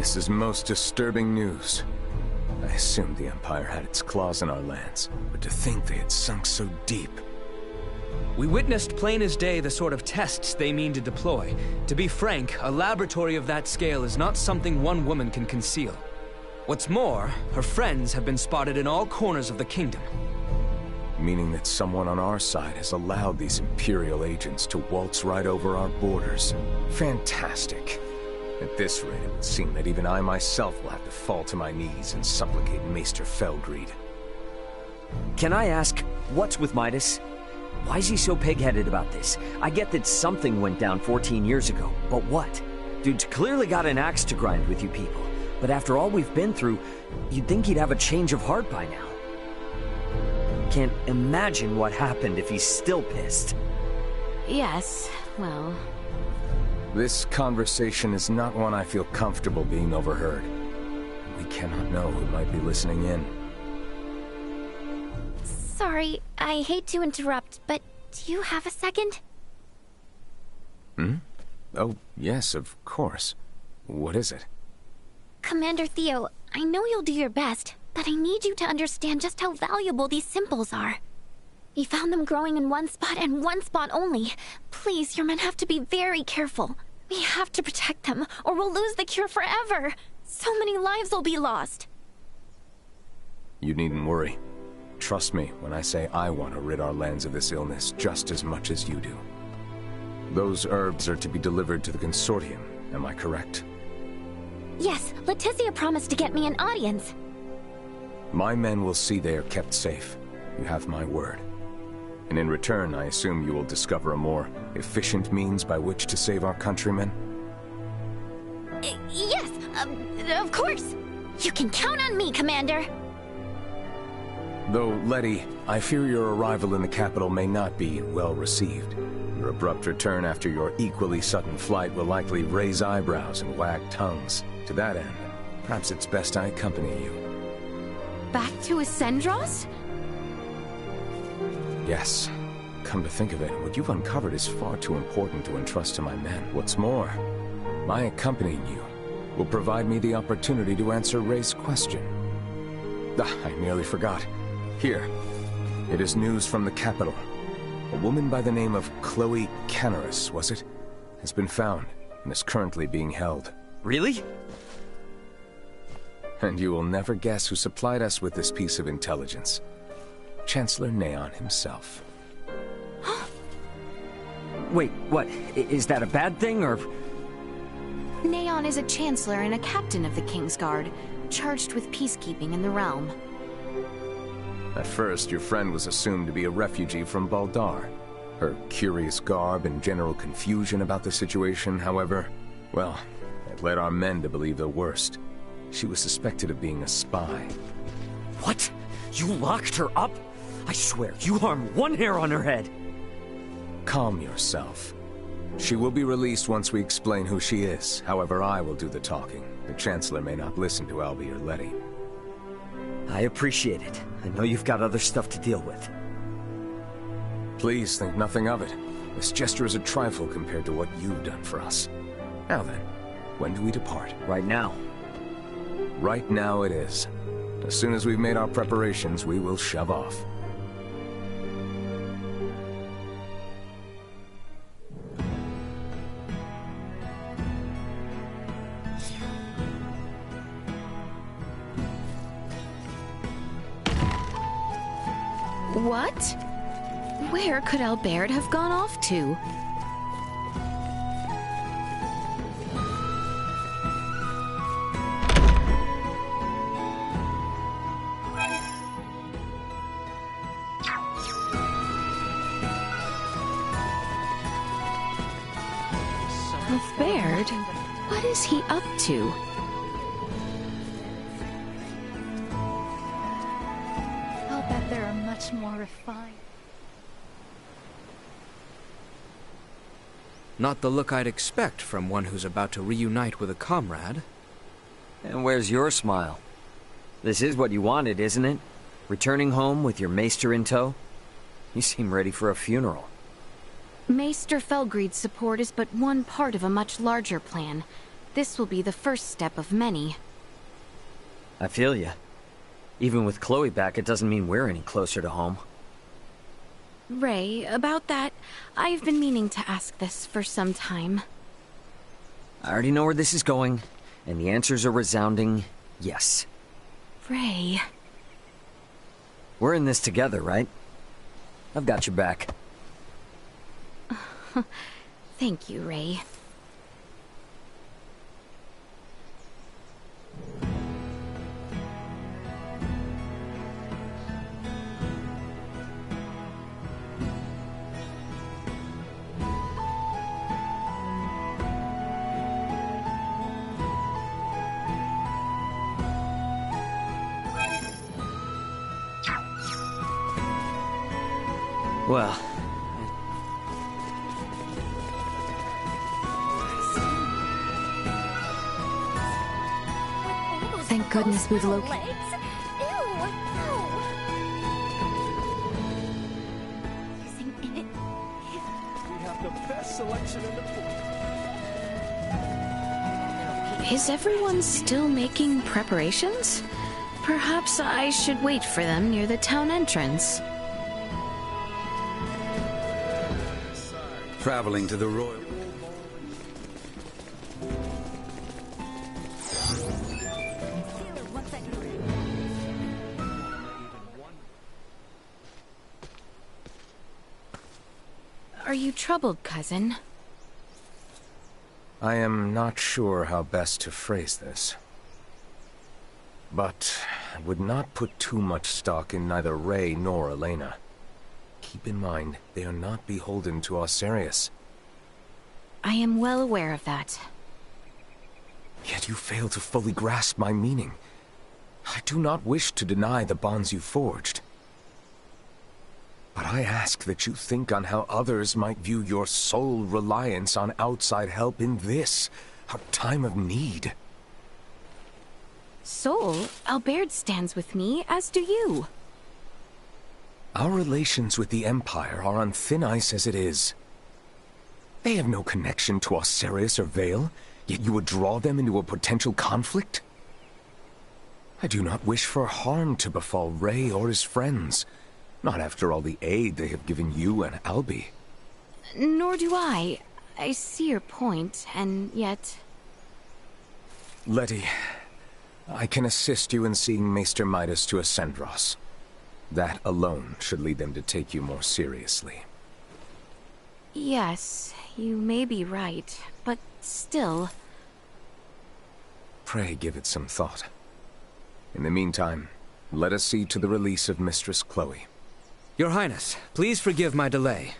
This is most disturbing news. I assumed the Empire had its claws in our lands, but to think they had sunk so deep. We witnessed plain as day the sort of tests they mean to deploy. To be frank, a laboratory of that scale is not something one woman can conceal. What's more, her friends have been spotted in all corners of the kingdom. Meaning that someone on our side has allowed these Imperial agents to waltz right over our borders. Fantastic. At this rate, it would seem that even I myself will have to fall to my knees and supplicate Maester Felgreed. Can I ask, what's with Midas? Why is he so pig-headed about this? I get that something went down 14 years ago, but what? Dude's clearly got an axe to grind with you people. But after all we've been through, you'd think he'd have a change of heart by now. Can't imagine what happened if he's still pissed. Yes, well... This conversation is not one I feel comfortable being overheard. We cannot know who might be listening in. Sorry, I hate to interrupt, but do you have a second? Oh, yes, of course. What is it? Commander Theo, I know you'll do your best, but I need you to understand just how valuable these symbols are. We found them growing in one spot and one spot only. Please, your men have to be very careful. We have to protect them, or we'll lose the cure forever. So many lives will be lost. You needn't worry. Trust me when I say I want to rid our lands of this illness just as much as you do. Those herbs are to be delivered to the Consortium, am I correct? Yes, Leticia promised to get me an audience. My men will see they are kept safe. You have my word. And in return, I assume you will discover a more efficient means by which to save our countrymen? Yes, of course. You can count on me, Commander. Though, Letty, I fear your arrival in the capital may not be well received. Your abrupt return after your equally sudden flight will likely raise eyebrows and wag tongues. To that end, perhaps it's best I accompany you. Back to Ascendros? Yes. Come to think of it, what you've uncovered is far too important to entrust to my men. What's more, my accompanying you will provide me the opportunity to answer Ray's question. I nearly forgot. Here, it is news from the capital. A woman by the name of Chloe Canaris, was it? Has been found and is currently being held. Really? And you will never guess who supplied us with this piece of intelligence. Chancellor Neon himself. Wait, what? Is that a bad thing, or...? Neon is a chancellor and a captain of the Kingsguard, charged with peacekeeping in the realm. At first, your friend was assumed to be a refugee from Baldar. Her curious garb and general confusion about the situation, however, well, it led our men to believe the worst. She was suspected of being a spy. What? You locked her up? I swear, you harm one hair on her head. Calm yourself. She will be released once we explain who she is. However, I will do the talking. The Chancellor may not listen to Albie or Letty. I appreciate it. I know you've got other stuff to deal with. Please think nothing of it. This gesture is a trifle compared to what you've done for us. Now then, when do we depart? Right now. Right now it is. As soon as we've made our preparations, we will shove off. What? Where could Albert have gone off to? Albert? What is he up to? I'll bet there are much more refined. Not the look I'd expect from one who's about to reunite with a comrade. And where's your smile? This is what you wanted, isn't it? Returning home with your maester in tow? You seem ready for a funeral. Maester Felgreed's support is but one part of a much larger plan. this will be the first step of many. I feel ya. Even with Chloe back, it doesn't mean we're any closer to home. Ray, about that, I've been meaning to ask this for some time. I already know where this is going, and the answers are resounding yes. Ray... We're in this together, right? I've got your back. Thank you, Ray. Well... Thank goodness we've located... Is everyone still making preparations? Perhaps I should wait for them near the town entrance. Traveling to the Royal... Are you troubled, cousin? I am not sure how best to phrase this. But I would not put too much stock in neither Ray nor Elena. Keep in mind, they are not beholden to Osirius. I am well aware of that. Yet you fail to fully grasp my meaning. I do not wish to deny the bonds you forged. But I ask that you think on how others might view your sole reliance on outside help in this, our time of need. Sol, Albert stands with me, as do you. Our relations with the Empire are on thin ice as it is. They have no connection to Osirius or Vale, yet you would draw them into a potential conflict? I do not wish for harm to befall Ray or his friends. Not after all the aid they have given you and Albie. Nor do I. I see your point, and yet... Letty, I can assist you in seeing Maester Midas to Ascendros. That alone should lead them to take you more seriously. Yes, you may be right, but still... Pray give it some thought. In the meantime, let us see to the release of Mistress Chloe. Your Highness, please forgive my delay.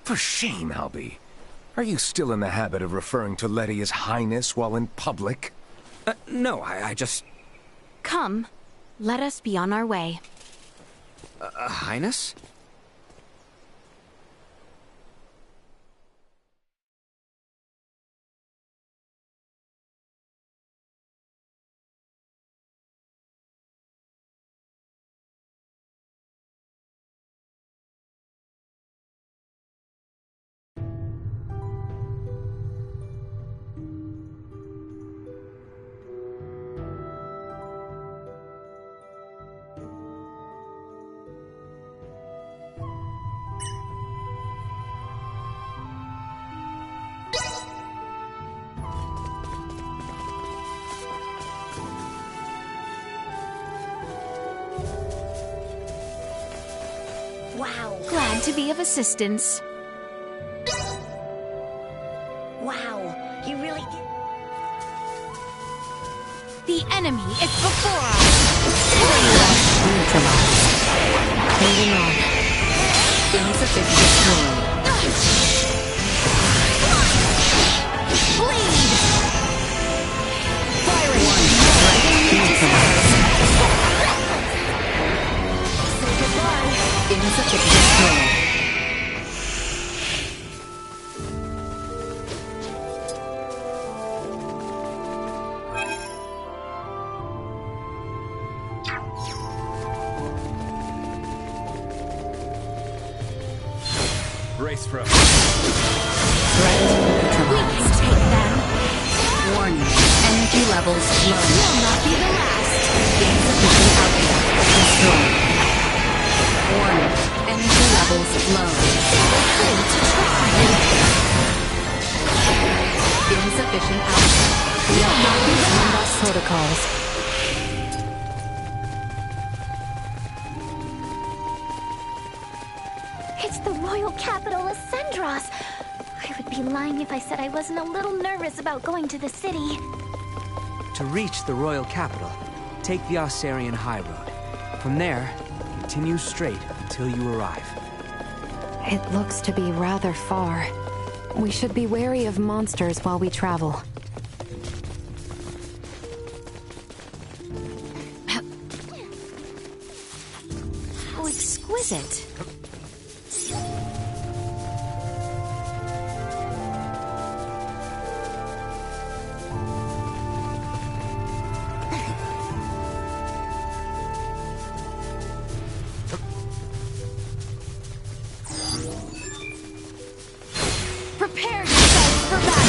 For shame, Albie. Are you still in the habit of referring to Letty as Highness while in public? No, I just... Come, let us be on our way. Highness? Wow. Glad to be of assistance. Wow. He really did. The enemy is before us! Neutralized. Holding on. Insufficient destroyed. Bleed! Firing! Neutralized. Say goodbye. Insufficient destroyed. Brace for a... Threat neutralized. We can take them. Warning. Energy levels low. Will not be the last. Insufficient output. Destroyed. Warning. Energy levels low. Free to try. Insufficient output. Will not be the last. Protocols. It's the royal capital, Ascendros. I would be lying if I said I wasn't a little nervous about going to the city. To reach the royal capital, take the Osarian High Road. From there, continue straight until you arrive. It looks to be rather far. We should be wary of monsters while we travel. Oh, exquisite. Prepare yourselves for battle.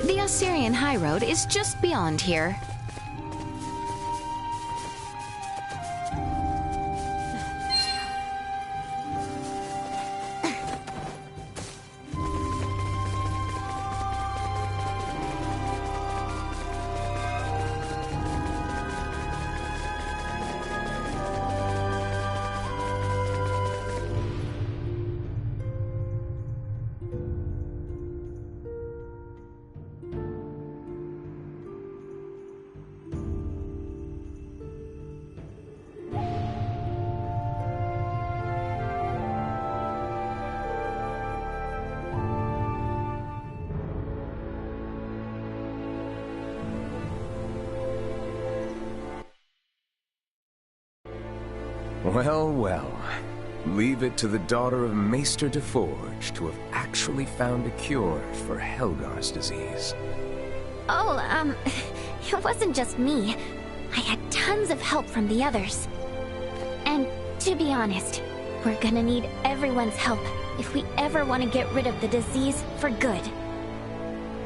The Assyrian High Road is just beyond here. Well, well. Leave it to the daughter of Maester de Forge to have actually found a cure for Helgar's disease. Oh, it wasn't just me. I had tons of help from the others. And to be honest, we're gonna need everyone's help if we ever want to get rid of the disease for good.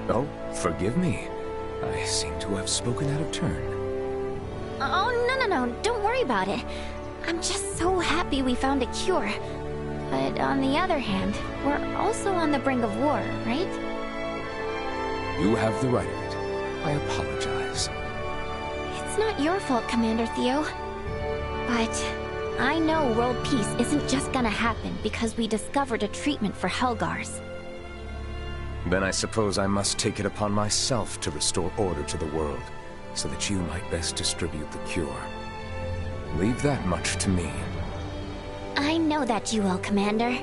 Oh, forgive me. I seem to have spoken out of turn. Oh, no, don't worry about it. I'm just so happy we found a cure. But on the other hand, we're also on the brink of war, right? You have the right of it. I apologize. It's not your fault, Commander Theo. But I know world peace isn't just gonna happen because we discovered a treatment for Helgar's. Then I suppose I must take it upon myself to restore order to the world, so that you might best distribute the cure. Leave that much to me. I know that you will, Commander.